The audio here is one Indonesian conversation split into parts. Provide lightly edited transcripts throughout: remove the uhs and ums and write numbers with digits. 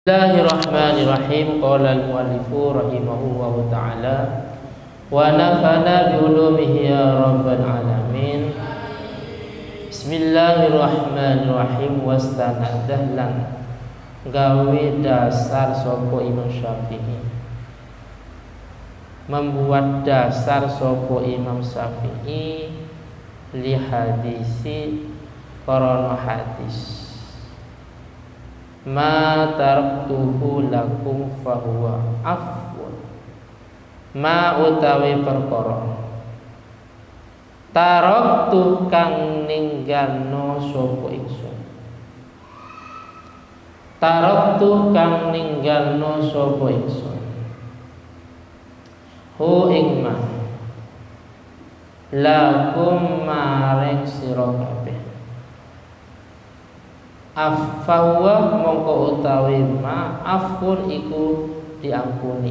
Bismillahirrahmanirrahim. Qala al-muallifu rahimahullahu ta'ala wa nafa'ana bi ulumihi ya rabbal alamin. Bismillahirrahmanirrahim. Wastanadahlan gawe dasar sapa Imam Syafi'i, membuat dasar sapa Imam Syafi'i li hadisi korona hadis ma taraktuhu lakum fahuwa afwun, ma utawi perkara taraktu kang ninggalno sapa ingsun, taraktu kang ninggalno sapa ingsun hu ing ma lakum maring sira kabeh. Afwa mongko utawi ma afun iku diampuni,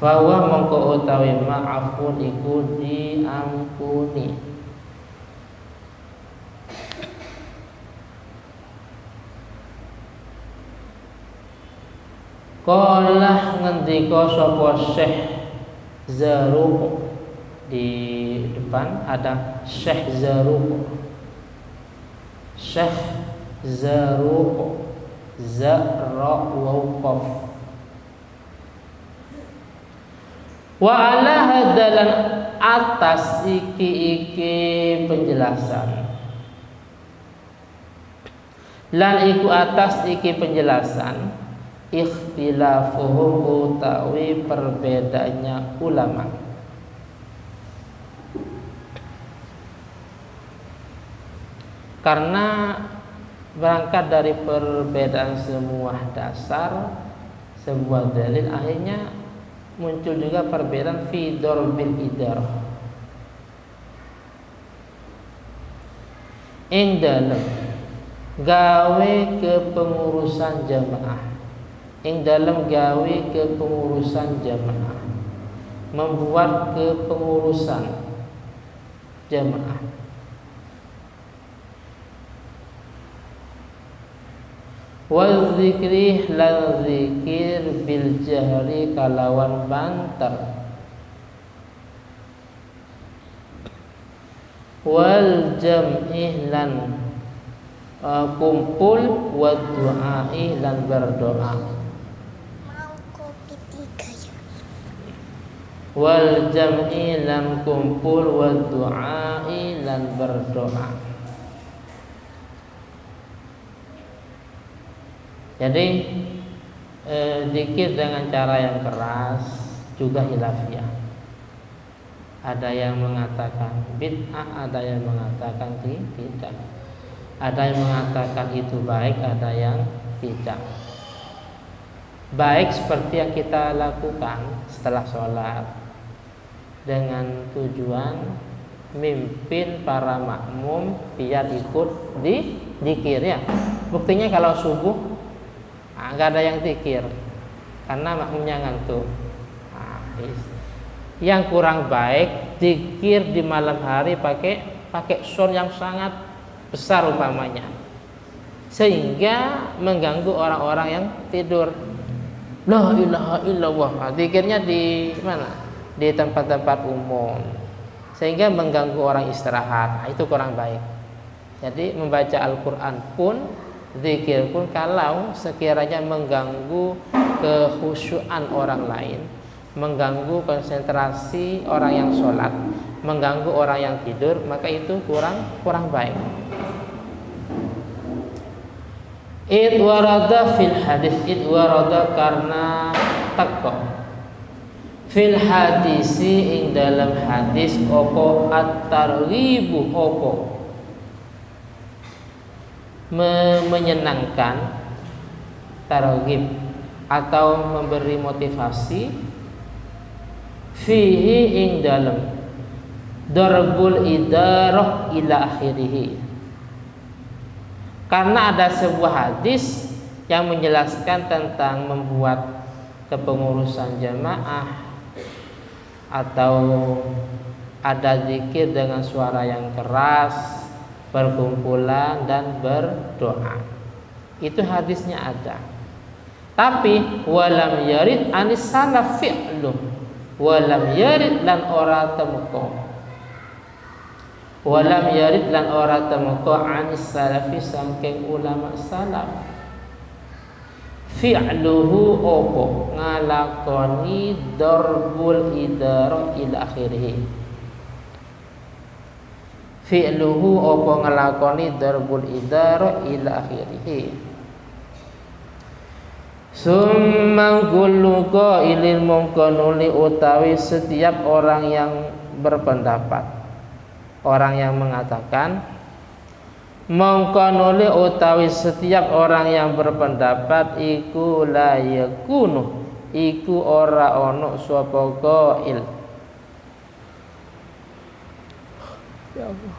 fawa mongko utawi ma afun iku diampuni. Qala ngendika sapa Syekh Zarruq, di depan ada Syekh Zarruq. Syekh Zarruq, Zara wa qaf. Wa ala hadalan atas iki penjelasan, lan iku atas iki penjelasan ikhtilafuhum utawi perbedaannya ulama. Karena berangkat dari perbedaan semua dasar, sebuah dalil, akhirnya muncul juga perbedaan fi darbil idarah. Ing dalam gawe kepengurusan jamaah, ing dalam gawe kepengurusan jamaah, membuat kepengurusan jamaah. Wal zikri lan zikir bil jahri kalawan banter, wal jam'i lan kumpul, wa du'ai lan berdoa. Wal jam'i lan kumpul, wa du'ai lan berdoa. Jadi zikir dengan cara yang keras juga khilafiyah. Ada yang mengatakan bid'ah, ada yang mengatakan tidak. Ada yang mengatakan itu baik, ada yang tidak. Baik seperti yang kita lakukan setelah sholat dengan tujuan mimpin para makmum biar ikut di zikir ya. Buktinya kalau subuh nggak ada yang zikir karena makmumnya ngantuk. Yang kurang baik zikir di malam hari pakai sound yang sangat besar umpamanya, sehingga mengganggu orang-orang yang tidur. La ilaha illallah, zikirnya di mana? Di tempat-tempat umum, sehingga mengganggu orang istirahat. Itu kurang baik. Jadi membaca Al-Quran pun, zikir pun, kalau sekiranya mengganggu kekhusyuan orang lain, mengganggu konsentrasi orang yang sholat, mengganggu orang yang tidur, maka itu kurang baik. Id warada fil hadis, id warada karena teko fil hadisi ing dalam hadis opo at-targhibu opo menyenangkan, targhib atau memberi motivasi, fihi ing dalam darbul idarah ila akhirih. Karena ada sebuah hadis yang menjelaskan tentang membuat kepengurusan jamaah atau ada zikir dengan suara yang keras, berkumpulan dan berdoa. Itu hadisnya ada. Tapi walam yarid anis salaf fi'lu, walam yarid lan ora temeko, walam yarid lan ora temeko anis salafi saking ulama salaf fi'luhu opo ngalakoni darbul idara ila akhirih, fi'luhu opo ngalakoni darbul idara ila akhirih. Summa kullu qailin mongko nuli utawi setiap orang yang berpendapat, orang yang mengatakan, mongko nuli utawi setiap orang yang berpendapat iku la yakunu, iku ora ono sapa qail. Ya Allah.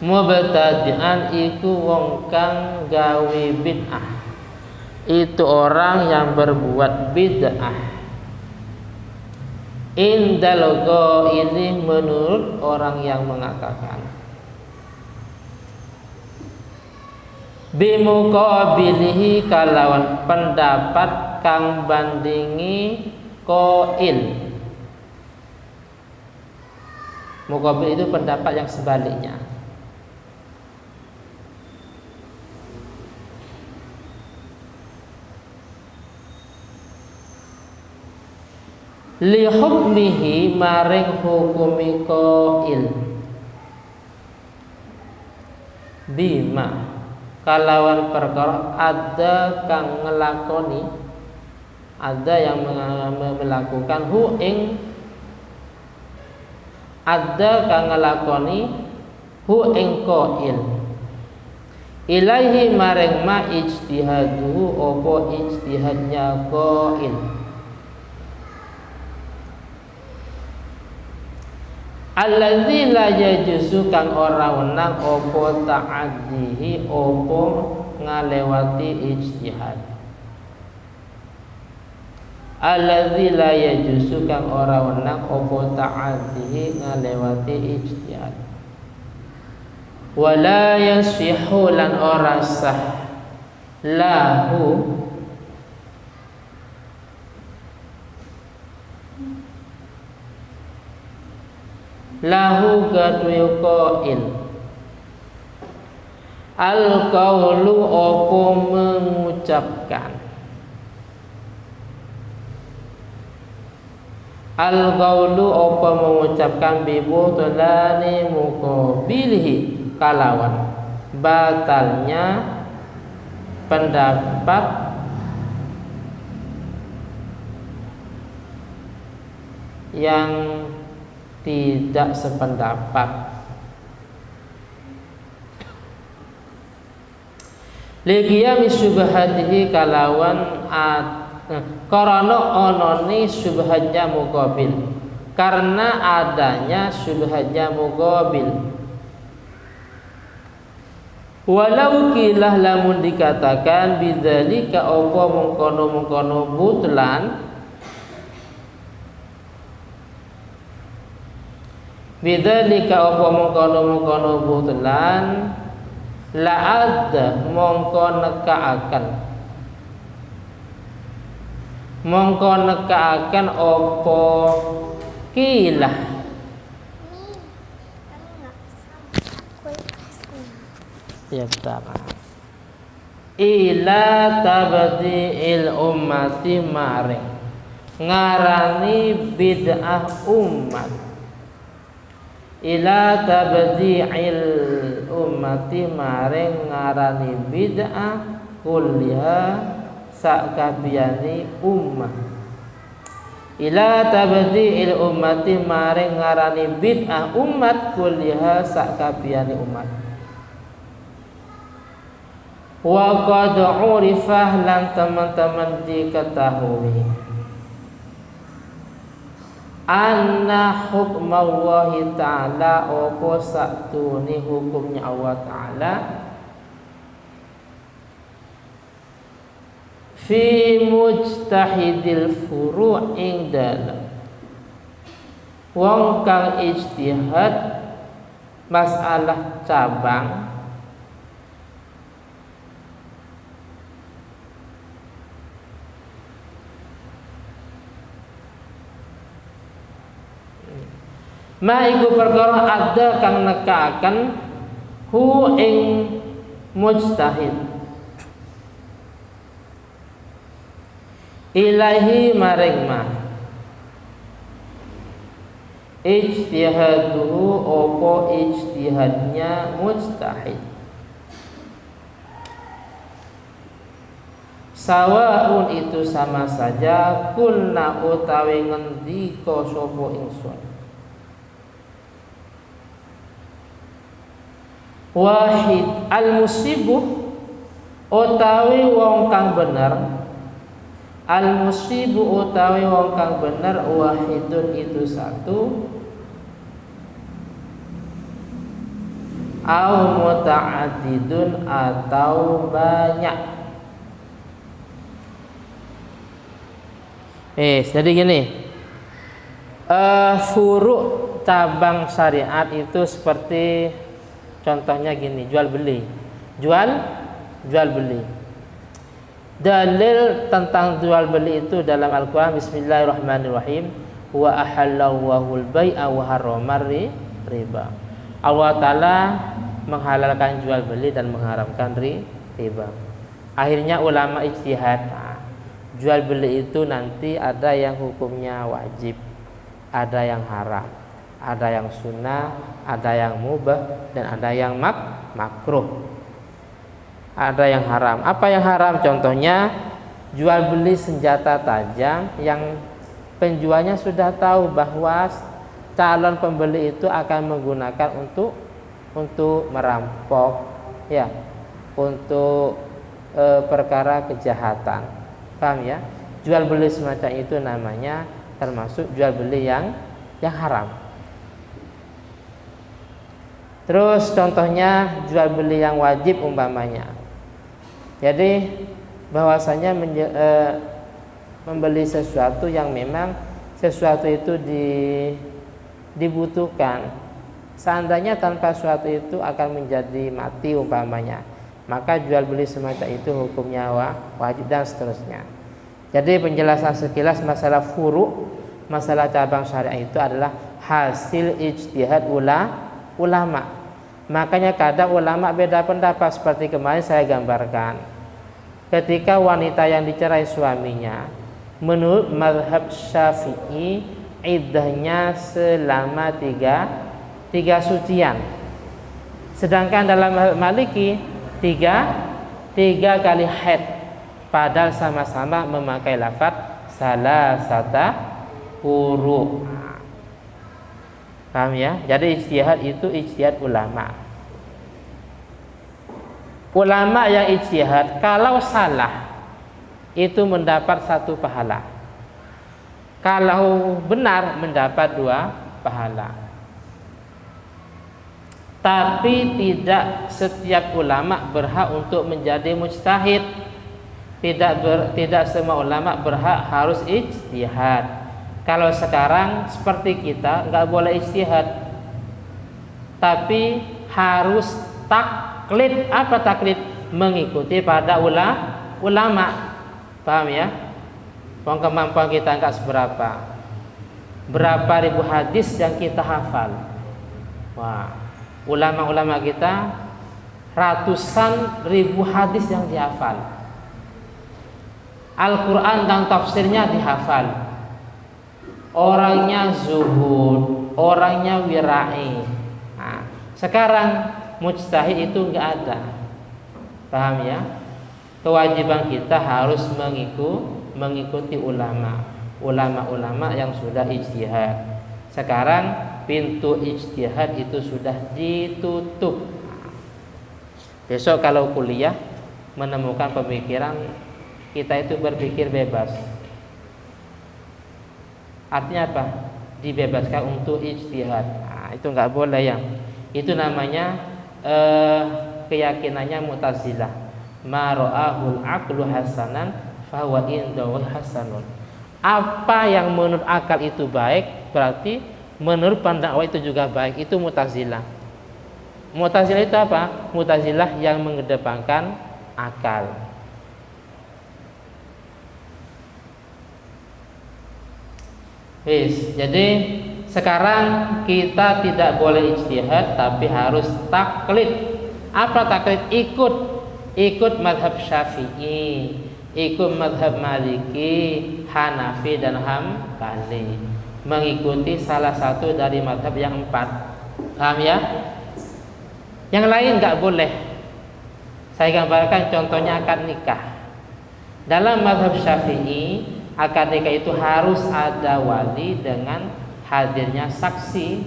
Mubtadi'an iku wong kang gawe bid'ah, itu orang yang berbuat bid'ah. Indal qaili menurut orang yang mengatakan, bimuqabilihi kalawan pendapat kang bandingi qail. Muqabil itu pendapat yang sebaliknya. Li hukmihi maring hukumi qail, bima kalawan perkara ada kang ngelakoni, ada yang melakukan hu ing, ada kang ngelakoni hu ing qail, ilaihi maring ma ijtihaduhu opo ijtihadnya qail. Alladzi la yajuzu kang ora wenang apa ta'addihi apa ngalewati ijtihad. Alladzi la yajuzu kang ora wenang apa ta'addihi ngalewati ijtihad. Wala yasihu lan ora sah lahu lahu gadwe qail al qaulu opo mengucapkan, al qaulu opo mengucapkan bibutulani muqabilihi kalawan batalnya pendapat yang tidak sependapat. Liqiyami syubhatihi kalawan karena onone syubhatnya muqabil, karena adanya syubhatnya muqabil. Walau kilah lamun dikatakan bidzalika apa mengkono-mengkono butlan, bidzalika apa mengkono-mengkono butlan la adda mongko nekaaken apa kilah ya betapa ila tabdi'il ummati maring ngarani bid'ah umat, ila tabdi'il ummati maring ngarani bid'ah kulliha sakabiyani ummah, ila tabdi'il ummati maring ngarani bid'ah umat kulliha sakabiyani umat. Wa qad urifah lan teman-teman diketahui anna hukmallahi ta'ala opo saktuni hukumnya Allah ta'ala fi mujtahidil furu' ing dalam wong kang ijtihad masalah cabang Ma iku perkara ada kang nekaaken hu ing mujtahid ilahi maring ma ijtihaduhu opo ijtihadnya mujtahid sawaun itu sama saja kulna utawi ngendika sapa ingsun wahid al musibu utawi wong kang bener al musibu utawi wong kang bener wahidun itu satu au muta'addidun atau banyak. Jadi gini, furu' cabang syariat itu seperti contohnya gini, jual beli. Dalil tentang jual beli itu dalam Al-Quran, Bismillahirrahmanirrahim, wa ahallallahu al-bai'a wa harramar riba. Allah Ta'ala menghalalkan jual beli dan mengharamkan riba. Akhirnya ulama ijtihad, jual beli itu nanti ada yang hukumnya wajib, ada yang haram, ada yang sunnah, ada yang mubah, dan ada yang makruh. Ada yang haram. Apa yang haram? Contohnya jual beli senjata tajam yang penjualnya sudah tahu bahwa calon pembeli itu akan menggunakan untuk merampok, ya, untuk perkara kejahatan. Paham ya? Jual beli semacam itu namanya termasuk jual beli yang haram. Terus contohnya jual beli yang wajib umpamanya. Jadi bahwasanya membeli sesuatu yang memang sesuatu itu dibutuhkan. Seandainya tanpa sesuatu itu akan menjadi mati umpamanya, maka jual beli semacam itu hukumnya wajib dan seterusnya. Jadi penjelasan sekilas masalah furu', masalah cabang syariah itu adalah hasil ijtihad ulama. Makanya kadang ulama beda pendapat seperti kemarin saya gambarkan. Ketika wanita yang dicerai suaminya, menurut mazhab Syafi'i iddahnya selama tiga sucian. Sedangkan dalam mazhab Maliki tiga kali haid, padahal sama-sama memakai lafaz salasata quru'. Paham ya? Jadi ijtihad itu ijtihad ulama. Ulama yang ijtihad kalau salah itu mendapat 1 pahala. Kalau benar mendapat 2 pahala. Tapi tidak setiap ulama berhak untuk menjadi mujtahid. Tidak semua ulama berhak harus ijtihad. Kalau sekarang seperti kita nggak boleh ijtihad, tapi harus taklid. Apa taklid? Mengikuti pada ulama. Paham ya? Kemampuan kita nggak seberapa. Berapa ribu hadis yang kita hafal? Wah, ulama-ulama kita ratusan ribu hadis yang dihafal. Al-Quran dan tafsirnya dihafal. Orangnya zuhud, orangnya wirai. Nah, sekarang mujtahid itu enggak ada. Paham ya? Kewajiban kita harus mengikuti ulama yang sudah ijtihad. Sekarang pintu ijtihad itu sudah ditutup. Besok kalau kuliah menemukan pemikiran kita itu berpikir bebas. Artinya apa? Dibebaskan untuk ijtihad. Nah, itu enggak boleh ya. Itu namanya keyakinannya Mu'tazilah. Ma ra'ahul aqlu hasanan fa huwa indahu hasanun. Apa yang menurut akal itu baik, berarti menurut pendakwa itu juga baik. Itu Mu'tazilah. Mu'tazilah itu apa? Mu'tazilah yang mengedepankan akal. Jadi sekarang kita tidak boleh ijtihad tapi harus taklid. Apa taklid? Ikut madhab Syafi'i, ikut madhab Maliki, Hanafi dan Hambali, mengikuti salah satu dari madhab yang 4. Paham ya? Yang lain nggak boleh. Saya gambarkan contohnya akad nikah. Dalam madhab Syafi'i, akad nikah itu harus ada wali dengan hadirnya saksi.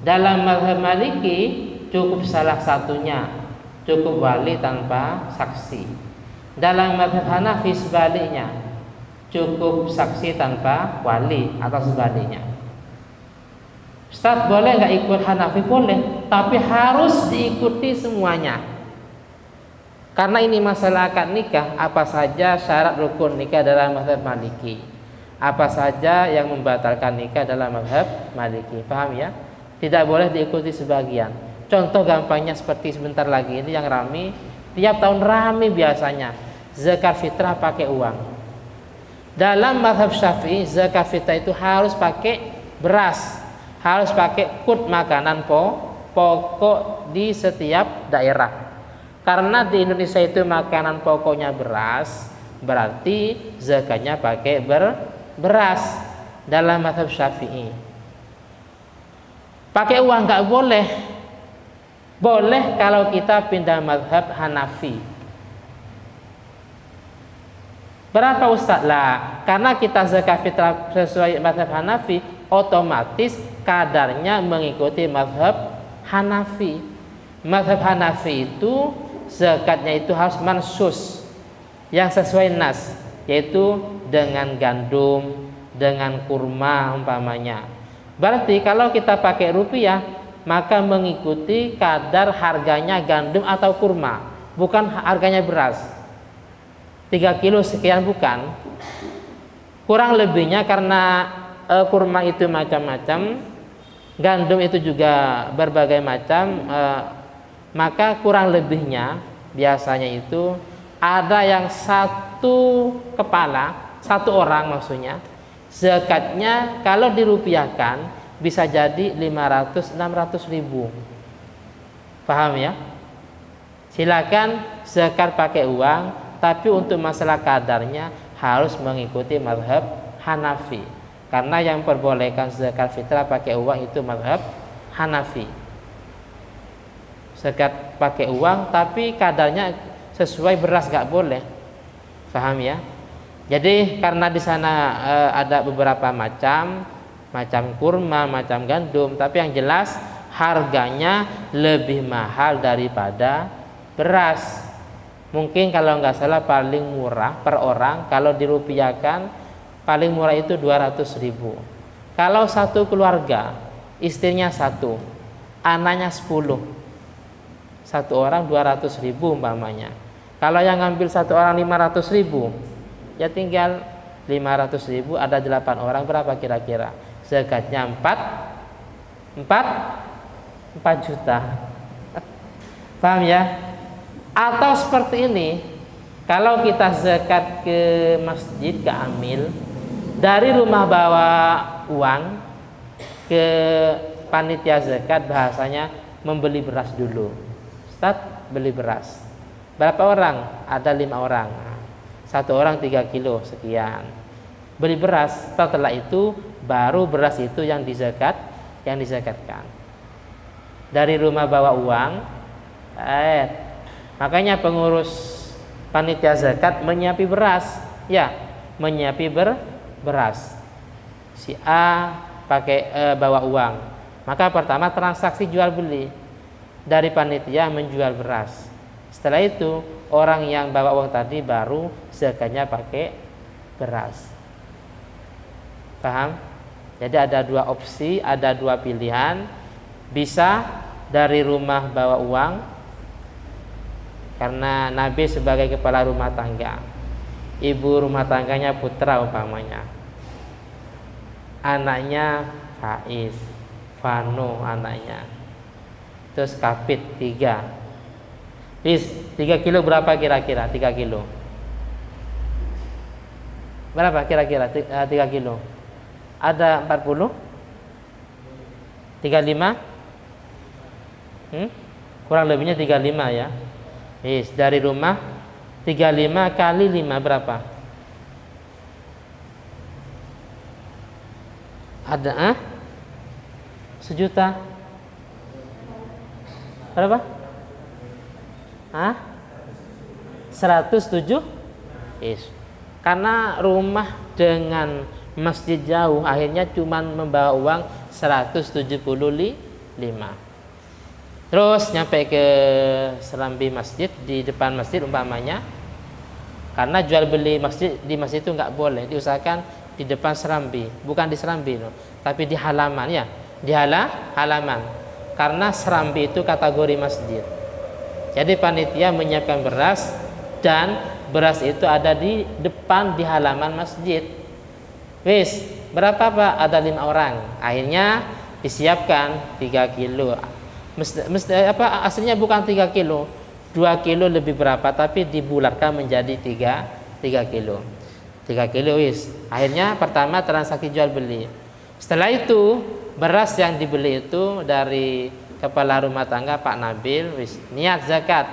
Dalam madhab Maliki cukup salah satunya, cukup wali tanpa saksi. Dalam madhab Hanafi sebaliknya, cukup saksi tanpa wali atau sebaliknya. Ustaz, boleh nggak ikut Hanafi? Boleh, tapi harus diikuti semuanya. Karena ini masalah akad nikah, apa saja syarat rukun nikah dalam mazhab Maliki, apa saja yang membatalkan nikah dalam mazhab Maliki. Paham ya? Tidak boleh diikuti sebagian. Contoh gampangnya seperti sebentar lagi ini yang rame, tiap tahun rame biasanya, zakat fitrah pakai uang. Dalam mazhab Syafi'i, zakat fitrah itu harus pakai beras, harus pakai kut makanan pokok di setiap daerah. Karena di Indonesia itu makanan pokoknya beras, berarti zakatnya pakai beras dalam mazhab Syafi'i. Pakai uang nggak boleh. Boleh kalau kita pindah mazhab Hanafi. Berapa Ustaz? Lah, karena kita zakat fitrah sesuai mazhab Hanafi, otomatis kadarnya mengikuti mazhab Hanafi. Mazhab Hanafi itu zakatnya itu harus mansus, yang sesuai nas, yaitu dengan gandum, dengan kurma umpamanya. Berarti kalau kita pakai rupiah, maka mengikuti kadar harganya gandum atau kurma, bukan harganya beras. 3 kilo sekian, bukan. Kurang lebihnya karena kurma itu macam-macam, gandum itu juga berbagai macam, maka kurang lebihnya biasanya itu ada yang satu kepala, satu orang maksudnya, zakatnya kalau dirupiahkan bisa jadi 500-600 ribu. Paham ya? Silakan zakat pakai uang, tapi untuk masalah kadarnya harus mengikuti mazhab Hanafi. Karena yang perbolehkan zakat fitrah pakai uang itu mazhab Hanafi. Zakat pakai uang tapi kadarnya sesuai beras gak boleh. Paham ya? Jadi karena di sana ada beberapa macam kurma, macam gandum, tapi yang jelas harganya lebih mahal daripada beras. Mungkin kalau nggak salah paling murah per orang kalau dirupiahkan paling murah itu 200 ribu. Kalau satu keluarga, istrinya 1, anaknya 10, satu orang 200 ribu umpamanya. Kalau yang ngambil satu orang 500 ribu, ya tinggal 500 ribu ada 8 orang, berapa kira-kira? Zakatnya 4 juta. Paham ya? Atau seperti ini, kalau kita zakat ke masjid, ke amil, dari rumah bawa uang ke panitia zakat, bahasanya membeli beras dulu. Ustaz, beli beras. Berapa orang? Ada 5 orang. Satu orang 3 kilo sekian. Beli beras. Setelah itu baru beras itu yang dizakatkan. Dari rumah bawa uang. Makanya pengurus panitia zakat menyiapi beras. Ya, menyiapi beras. Si A pakai bawa uang. Maka pertama transaksi jual beli. Dari panitia menjual beras. Setelah itu orang yang bawa uang tadi baru zakatnya pakai beras. Paham? Jadi ada 2 opsi, ada 2 pilihan. Bisa dari rumah bawa uang, karena Nabi sebagai kepala rumah tangga, ibu rumah tangganya putra umpamanya, anaknya Faiz, Fano anaknya, terus Kapit 3. 3 kilo berapa kira-kira? 3 kilo berapa kira-kira? 3 kilo ada 40 35? Kurang lebihnya 35 ya. Yes, dari rumah 35 kali 5 berapa? Ada 1 juta. Berapa? 107? Yes. Karena rumah dengan masjid jauh, akhirnya cuma membawa uang 175. Terus nyampe ke serambi masjid, di depan masjid umpamanya, karena jual beli masjid di masjid itu nggak boleh, diusahakan di depan serambi, bukan di serambi no, tapi di halaman ya, di halaman, karena serambi itu kategori masjid. Jadi panitia menyiapkan beras, dan beras itu ada di depan di halaman masjid. Wis, berapa Pak? Ada 5 orang. Akhirnya disiapkan 3 kilo. Aslinya bukan 3 kilo, 2 kilo lebih berapa, tapi dibulatkan menjadi 3 kilo. 3 kilo wis. Akhirnya pertama transaksi jual beli. Setelah itu beras yang dibeli itu dari kepala rumah tangga Pak Nabil, wis niat zakat.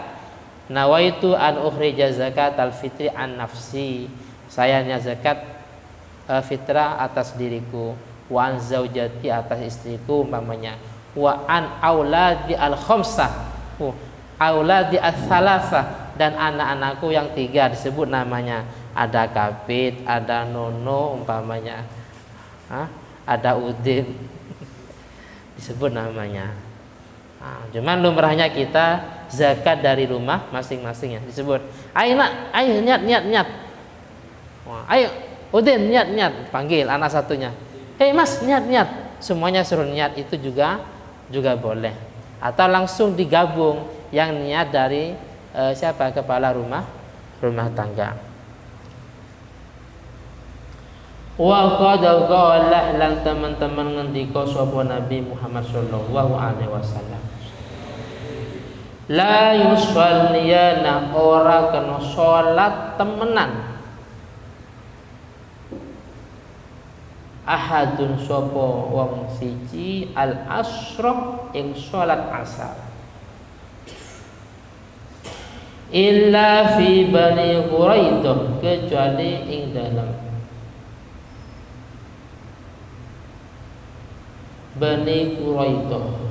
Nawaitu an ukhrija zakat al-fitri an nafsi. Saya niat zakat fitrah atas diriku, wa an zaujati atas istriku umpamanya, wa an auladi al-khamsah, auladi al-thalatha, dan anak-anakku yang 3 disebut namanya. Ada Kapit, ada Nono umpamanya, ada Udin disebut namanya. Cuman lumrahnya kita zakat dari rumah masing-masing ya disebut. Ayo nak, ayo niat. Ayo Udin niat, panggil anak satunya. Hei Mas niat. Semuanya suruh niat, itu juga boleh. Atau langsung digabung yang niat dari siapa? Kepala rumah tangga. Wa qad qala lan teman-teman ngendika sapa Nabi Muhammad sallallahu alaihi wasallam, la yusalliyana, ora kena salat temenan, ahadun sapa wong siji al-asra ing salat asar, illa fi Bani Quraidah, kecuali ing dalam Bani Quraidah.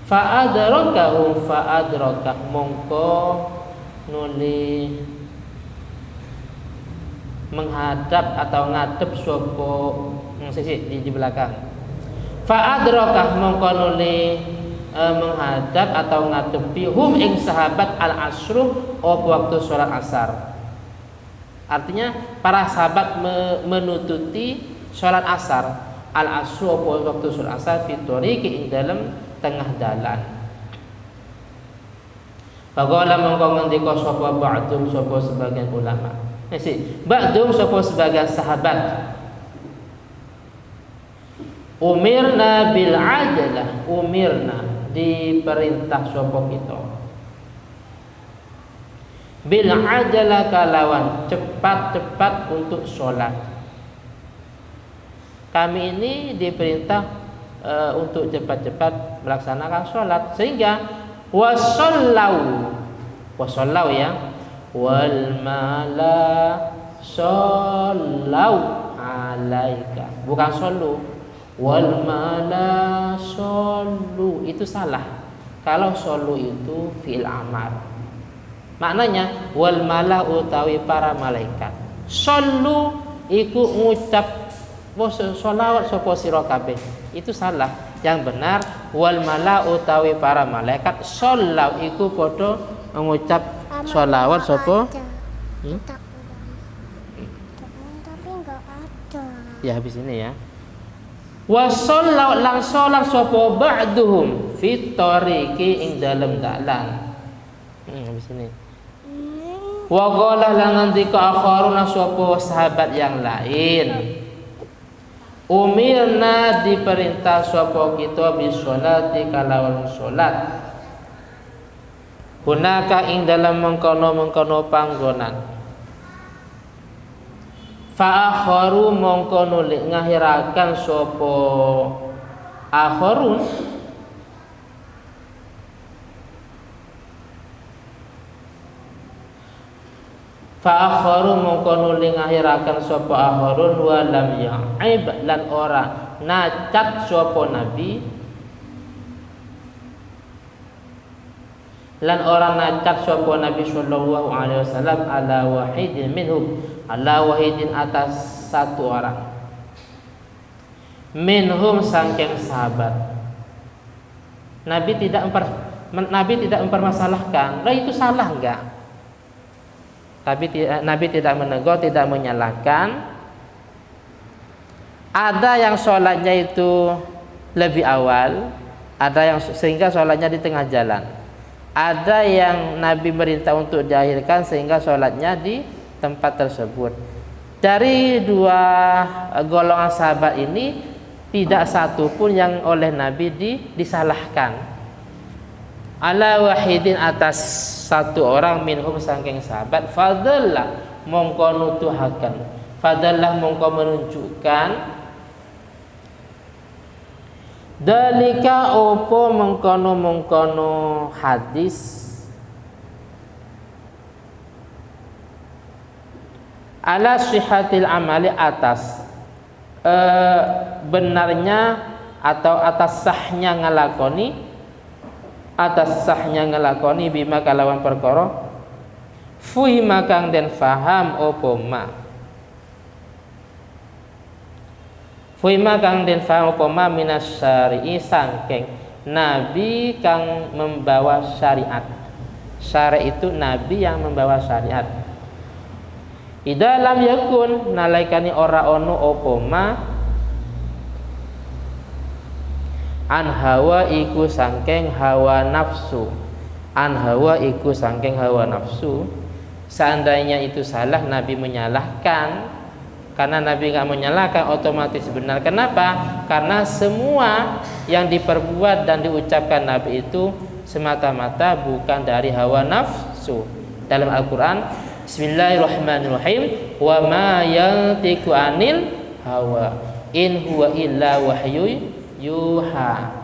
Fa'adrakah mongko nuli menghadap atau ngadep sapa sisi di belakang. Fa'adrakah mongko nuli menghadap atau ngadepi hum ing sahabat al-asru waktu sholat asar. Artinya para sahabat menututi sholat asar, al-asru waktu sholat asar, fitoriki ing dalam tengah dalan. Faqala mongko ngendika sapa ba'dum sapa sebagian ulama. Ba'dum sapa sebagian sahabat. Umirna bil ajalah, umirna diperintah sapa kita. Bil ajalah kalawan cepat-cepat untuk sholat. Kami ini diperintah untuk cepat-cepat melaksanakan sholat, sehingga wasallau ya, wal mala sallau alaika, bukan sallu. Wal mala sallu itu salah. Kalau sallu itu fi'il amar. Maknanya wal mala utawi para malaikat. Sallu iku ngucap sholawat sapa sira kabeh. Itu salah. Yang benar wal mala utawi para malaikat shollau iku padha ngucap sholawat sapa? Tapi enggak ada. Ya habis ini ya. Wa shollau lang sholat sapa ba'duhum fi tariqi ing dalem dalan. Habis ini. Wa qala lan ngendika akharuna sapa sahabat yang lain, umirna diperintah sapa kita bisolati kalawan salat, hunaka ing dalam mengkono panggonan, Fa akharu mongko nuli ngahirakan sapa akharun fa akharu mongko nuli ngahirakan sapa akharun wa lam ya'ib lan ora nacat sapa nabi lan orang nacat sapa Nabi sallallahu alaihi wasallam ala wahidin minhum, ala wahidin atas satu orang minhum saking sahabat. Nabi tidak mempermasalahkan, lah itu salah enggak? Nabi tidak menegur, tidak menyalahkan. Ada yang sholatnya itu lebih awal, ada yang sehingga sholatnya di tengah jalan. Ada yang Nabi merintah untuk diakhirkan sehingga sholatnya di tempat tersebut. Dari dua golongan sahabat ini tidak satu pun yang oleh Nabi disalahkan. Ala wahidin atas satu orang minhum saking sahabat fadallah mongko nutuhaken, fadallah mongko menunjukkan dalika opo mengkono hadis ala sihhatil amali atas benarnya atau atas sahnya ngelakoni bima kalawan perkara fuhima kang den faham opo ma fuima kang den faham apa minas syari'i sangking nabi kang membawa syariat. Syariat itu nabi yang membawa syariat. Idza lam yakun nalaikani ora ono apa ma an hawa iku sangking hawa nafsu. An hawa iku sangking hawa nafsu. Seandainya itu salah, nabi menyalahkan. Karena Nabi nggak menyalahkan, otomatis benar. Kenapa? Karena semua yang diperbuat dan diucapkan Nabi itu semata-mata bukan dari hawa nafsu. Dalam Al-Quran, Bismillahirrahmanirrahim, wa ma yantiqu anil hawa in huwa illa wahyu yuha.